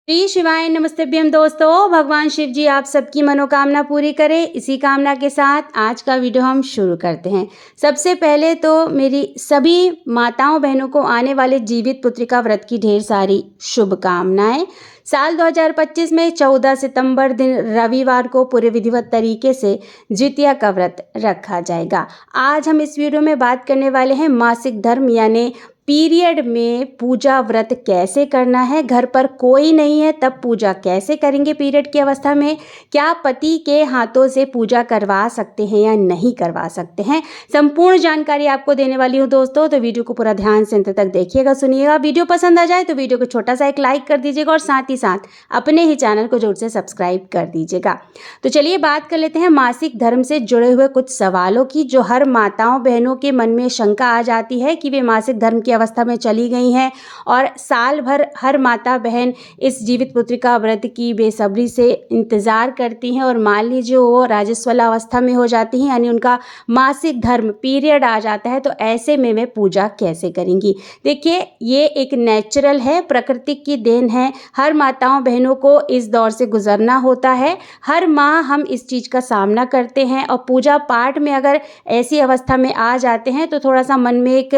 श्री शिवाय नमस्तेभ्यम दोस्तों। भगवान शिव जी आप सबकी मनोकामना पूरी करें, इसी कामना के साथ आज का वीडियो हम शुरू करते हैं। सबसे पहले तो मेरी सभी माताओं बहनों को आने वाले जीवित पुत्रिका व्रत की ढेर सारी शुभकामनाएं। साल 2025 में 14 सितंबर दिन रविवार को पूरे विधिवत तरीके से जितिया का व्रत रखा जाएगा। आज हम इस वीडियो में बात करने वाले हैं मासिक धर्म यानी पीरियड में पूजा व्रत कैसे करना है। घर पर कोई नहीं है तब पूजा कैसे करेंगे पीरियड की अवस्था में, क्या पति के हाथों से पूजा करवा सकते हैं या नहीं करवा सकते हैं, संपूर्ण जानकारी आपको देने वाली हूँ दोस्तों। तो वीडियो को पूरा ध्यान से अंत तक देखिएगा, सुनिएगा। वीडियो पसंद आ जाए तो वीडियो को छोटा सा एक लाइक कर दीजिएगा और साथ ही साथ अपने ही चैनल को जरूर से सब्सक्राइब कर दीजिएगा। तो चलिए बात कर लेते हैं मासिक धर्म से जुड़े हुए कुछ सवालों की, जो हर माताओं बहनों के मन में शंका आ जाती है कि वे मासिक धर्म की अवस्था में चली गई हैं और साल भर हर माता बहन इस जीवित पुत्रिका व्रत की बेसब्री से इंतजार करती हैं और मान लीजिए वो राजस्वला अवस्था में हो जाती हैं, यानी उनका मासिक धर्म पीरियड आ जाता है, तो ऐसे में वे पूजा कैसे करेंगी। देखिए ये एक नेचुरल है, प्रकृति की देन है। हर माताओं बहनों को इस दौर से गुजरना होता है। हर माह हम इस चीज़ का सामना करते हैं और पूजा पाठ में अगर ऐसी अवस्था में आ जाते हैं तो थोड़ा सा मन में एक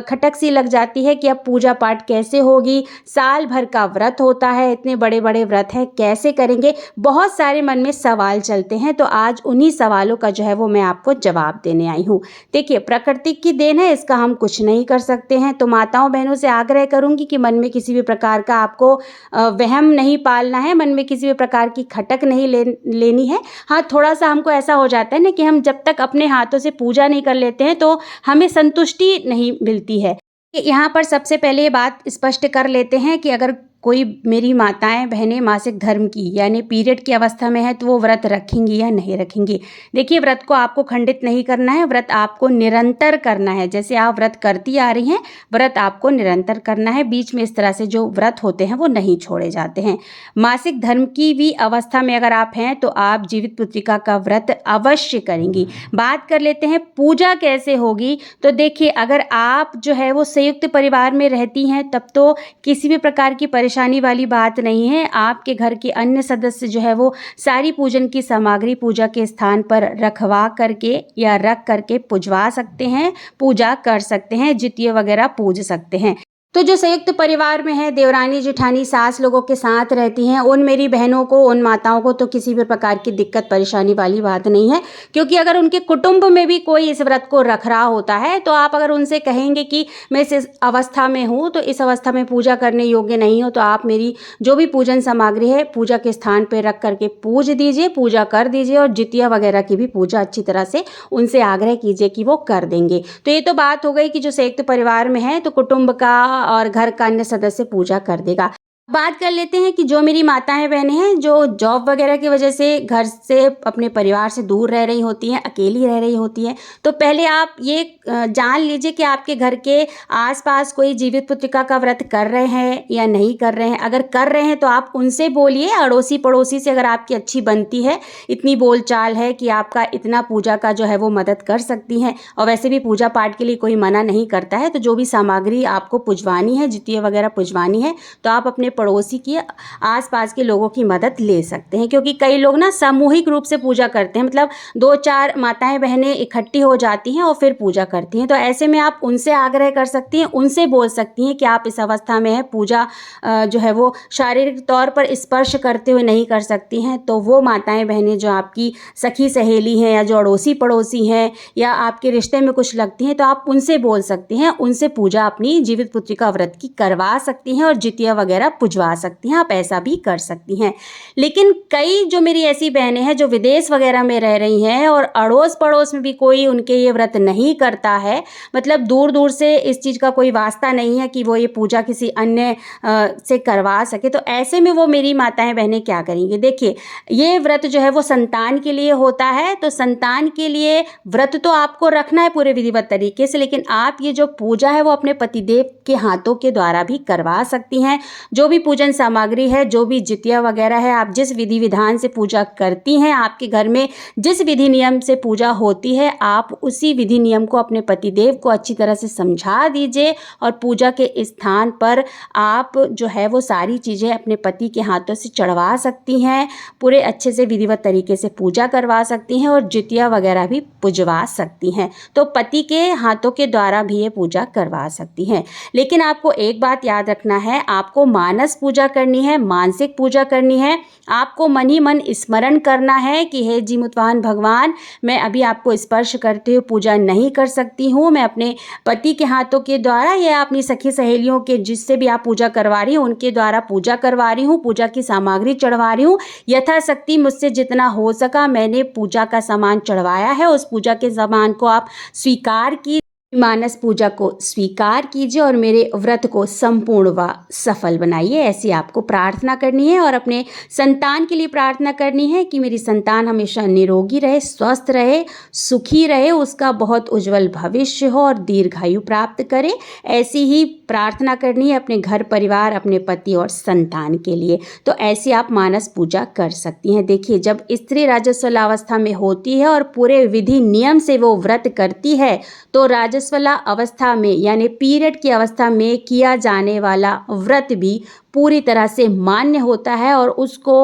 खटक सी लग जाती है कि अब पूजा पाठ कैसे होगी। साल भर का व्रत होता है, इतने बड़े बड़े व्रत हैं, कैसे करेंगे। बहुत सारे मन में सवाल चलते हैं, तो आज उन्हीं सवालों का जो है वो मैं आपको जवाब देने आई हूँ। देखिए प्रकृति की देन है, इसका हम कुछ नहीं कर सकते हैं। तो माताओं बहनों से आग्रह करूंगी कि मन में किसी भी प्रकार का आपको वहम नहीं पालना है, मन में किसी भी प्रकार की खटक नहीं लेनी है। हाँ, थोड़ा सा हमको ऐसा हो जाता है ना कि हम जब तक अपने हाथों से पूजा नहीं कर लेते हैं तो हमें संतुष्टि नहीं मिलती है। यहाँ पर सबसे पहले ये बात स्पष्ट कर लेते हैं कि अगर कोई मेरी माताएं बहनें मासिक धर्म की यानी पीरियड की अवस्था में है तो वो व्रत रखेंगी या नहीं रखेंगी। देखिए व्रत को आपको खंडित नहीं करना है, व्रत आपको निरंतर करना है। जैसे आप व्रत करती आ रही हैं, व्रत आपको निरंतर करना है। बीच में इस तरह से जो व्रत होते हैं वो नहीं छोड़े जाते हैं। मासिक धर्म की भी अवस्था में अगर आप हैं तो आप जीवित पुत्रिका का व्रत अवश्य करेंगी। बात कर लेते हैं पूजा कैसे होगी। तो देखिए अगर आप जो है वो संयुक्त परिवार में रहती हैं तब तो किसी भी प्रकार की परेशानी वाली बात नहीं है। आपके घर के अन्य सदस्य जो है वो सारी पूजन की सामग्री पूजा के स्थान पर रखवा करके या रख करके पुजवा सकते हैं, पूजा कर सकते हैं, जितिया वगैरह पूज सकते हैं। तो जो संयुक्त परिवार में है, देवरानी जेठानी सास लोगों के साथ रहती हैं, उन मेरी बहनों को, उन माताओं को तो किसी भी प्रकार की दिक्कत परेशानी वाली बात नहीं है। क्योंकि अगर उनके कुटुंब में भी कोई इस व्रत को रख रहा होता है तो आप अगर उनसे कहेंगे कि मैं इस अवस्था में हूँ, तो इस अवस्था में पूजा करने योग्य नहीं हो, तो आप मेरी जो भी पूजन सामग्री है पूजा के स्थान पर रख करके पूज दीजिए, पूजा कर दीजिए और जितिया वगैरह की भी पूजा अच्छी तरह से उनसे आग्रह कीजिए कि वो कर देंगे। तो ये तो बात हो गई कि जो संयुक्त परिवार में है तो कुटुंब का और घर का अन्य सदस्य पूजा कर देगा। बात कर लेते हैं कि जो मेरी माताएं बहनें हैं जो जॉब वगैरह की वजह से घर से अपने परिवार से दूर रह रही होती हैं, अकेली रह रही होती हैं, तो पहले आप ये जान लीजिए कि आपके घर के आसपास कोई जीवित पुत्रिका का व्रत कर रहे हैं या नहीं कर रहे हैं। अगर कर रहे हैं तो आप उनसे बोलिए, अड़ोसी पड़ोसी से अगर आपकी अच्छी बनती है, इतनी बोलचाल है कि आपका इतना पूजा का जो है वो मदद कर सकती हैं। और वैसे भी पूजा पाठ के लिए कोई मना नहीं करता है। तो जो भी सामग्री आपको पुजवानी है, जितिया वगैरह पुजवानी है, तो आप अपने पड़ोसी की आसपास के लोगों की मदद ले सकते हैं। क्योंकि कई लोग ना सामूहिक रूप से पूजा करते हैं, मतलब 2-4 माताएं बहनें इकट्ठी हो जाती हैं और फिर पूजा करती हैं। तो ऐसे में आप उनसे आग्रह कर सकती हैं, उनसे बोल सकती हैं कि आप इस अवस्था में हैं, पूजा जो है वो शारीरिक तौर पर स्पर्श करते हुए नहीं कर सकती हैं। तो वो माताएं बहनें जो आपकी सखी सहेली हैं या जो अड़ोसी पड़ोसी हैं या आपके रिश्ते में कुछ लगती हैं, तो आप उनसे बोल सकती हैं, उनसे पूजा अपनी जीवित पुत्रिका व्रत की करवा सकती हैं और जितिया वगैरह पुजवा सकती हैं। आप ऐसा भी कर सकती हैं। लेकिन कई जो मेरी ऐसी बहनें हैं जो विदेश वगैरह में रह रही हैं और अड़ोस पड़ोस में भी कोई उनके ये व्रत नहीं करता है, मतलब दूर दूर से इस चीज़ का कोई वास्ता नहीं है कि वो ये पूजा किसी अन्य से करवा सके, तो ऐसे में वो मेरी माताएं बहनें क्या करेंगी। देखिए ये व्रत जो है वो संतान के लिए होता है, तो संतान के लिए व्रत तो आपको रखना है पूरे विधिवत तरीके से, लेकिन आप ये जो पूजा है वो अपने पतिदेव के हाथों के द्वारा भी करवा सकती हैं। जो भी भी पूजन सामग्री है, जो भी जितिया वगैरह है, आप जिस विधि विधान से पूजा करती हैं, आपके घर में जिस विधि नियम से पूजा होती है, आप उसी विधि नियम को अपने पतिदेव को अच्छी तरह से समझा दीजिए और पूजा के स्थान पर आप जो है वो सारी चीज़ें अपने पति के हाथों से चढ़वा सकती हैं, पूरे अच्छे से विधिवत तरीके से पूजा करवा सकती हैं और जितिया वगैरह भी पुजवा सकती हैं। तो पति के हाथों के द्वारा भी ये पूजा करवा सकती हैं। लेकिन आपको एक बात याद रखना है, आपको मानस पूजा करनी है, मानसिक पूजा करनी है। आपको मन ही मन स्मरण करना है कि हे जीमूतवाहन भगवान, मैं अभी आपको स्पर्श करते हुए पूजा नहीं कर सकती हूँ, मैं अपने पति के हाथों के द्वारा या अपनी सखी सहेलियों के जिससे भी आप पूजा करवा रही हूँ उनके द्वारा पूजा करवा रही हूँ, पूजा की सामग्री चढ़वा रही हूँ। यथाशक्ति मुझसे जितना हो सका मैंने पूजा का सामान चढ़वाया है, उस पूजा के सामान को आप स्वीकार की मानस पूजा को स्वीकार कीजिए और मेरे व्रत को संपूर्ण व सफल बनाइए। ऐसी आपको प्रार्थना करनी है और अपने संतान के लिए प्रार्थना करनी है कि मेरी संतान हमेशा निरोगी रहे, स्वस्थ रहे, सुखी रहे, उसका बहुत उज्जवल भविष्य हो और दीर्घायु प्राप्त करे। ऐसी ही प्रार्थना करनी है अपने घर परिवार, अपने पति और संतान के लिए। तो ऐसी आप मानस पूजा कर सकती हैं। देखिए, जब स्त्री राजस्वला अवस्था में होती है और पूरे विधि नियम से वो व्रत करती है तो राजस्वला अवस्था में यानी पीरियड की अवस्था में किया जाने वाला व्रत भी पूरी तरह से मान्य होता है और उसको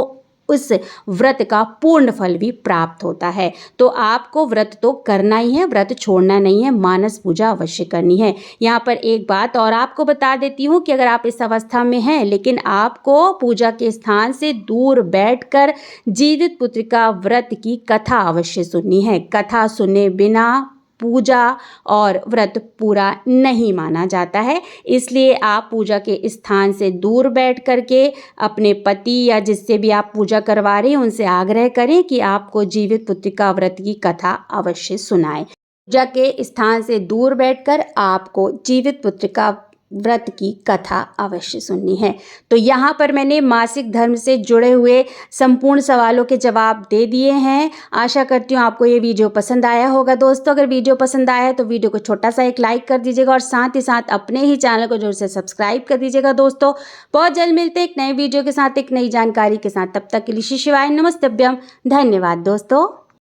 उस व्रत का पूर्ण फल भी प्राप्त होता है। तो आपको व्रत तो करना ही है, व्रत छोड़ना नहीं है, मानस पूजा अवश्य करनी है। यहाँ पर एक बात और आपको बता देती हूँ कि अगर आप इस अवस्था में हैं लेकिन आपको पूजा के स्थान से दूर बैठकर जीवित पुत्रिका व्रत की कथा अवश्य सुननी है। कथा सुने बिना पूजा और व्रत पूरा नहीं माना जाता है। इसलिए आप पूजा के स्थान से दूर बैठ करके अपने पति या जिससे भी आप पूजा करवा रहे हैं उनसे आग्रह करें कि आपको जीवित पुत्रिका व्रत की कथा अवश्य सुनाएं। पूजा के स्थान से दूर बैठकर आपको जीवित पुत्रिका व्रत की कथा अवश्य सुननी है। तो यहाँ पर मैंने मासिक धर्म से जुड़े हुए संपूर्ण सवालों के जवाब दे दिए हैं। आशा करती हूँ आपको ये वीडियो पसंद आया होगा। दोस्तों, अगर वीडियो पसंद आया है तो वीडियो को छोटा सा एक लाइक कर दीजिएगा और साथ ही साथ अपने ही चैनल को जरूर से सब्सक्राइब कर दीजिएगा। दोस्तों, बहुत जल्द मिलते हैं एक नए वीडियो के साथ, एक नई जानकारी के साथ। तब तक के लिए श्री शिवाय नमस्तभ्यम। धन्यवाद दोस्तों।